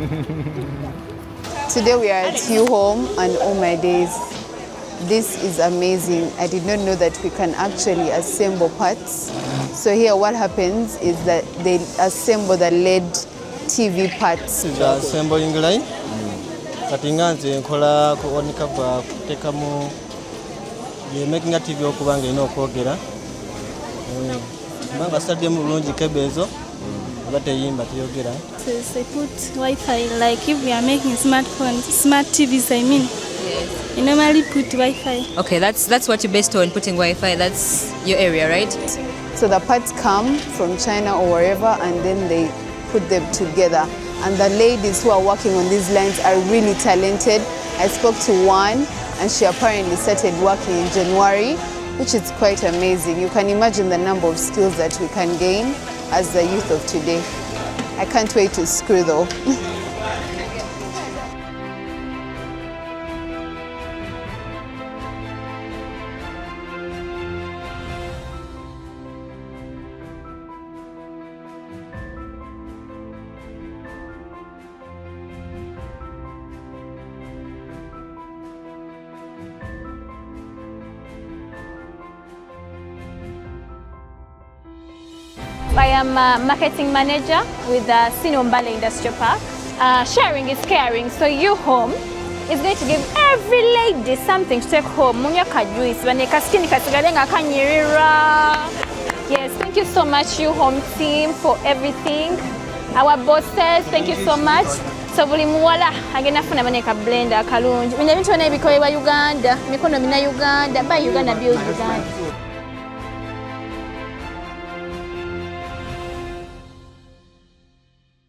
Today we are at Uhome, and oh my days, this is amazing. I did not know that we can actually assemble parts. So here what happens is that they assemble the LED TV parts. This is the assembling line. Katinganze nkola kuonika ba kutekamu making a TV okubanga ino okwogera. Manga stadium bulungi kebezo. So they put Wi-Fi, like if we are making smartphones, smart TVs, I mean. Yes. You normally put Wi-Fi. Okay, that's what you're based on, putting Wi-Fi. That's your area, right? So the parts come from China or wherever, and then they put them together. And the ladies who are working on these lines are really talented. I spoke to one, and she apparently started working in January, which is quite amazing. You can imagine the number of skills that we can gain as the youth of today. I can't wait to screw though. I am a marketing manager with the Sinombale Industrial Park. Sharing is caring, so Uhome is going to give every lady something to take home. Yes, thank you so much Uhome team for everything. Our bosses, thank you so much. So buli muwala agenda funa maneka blender kalungi. Bino bintu bino bikolebwa Uganda, mikono mina Uganda, by Uganda build Uganda.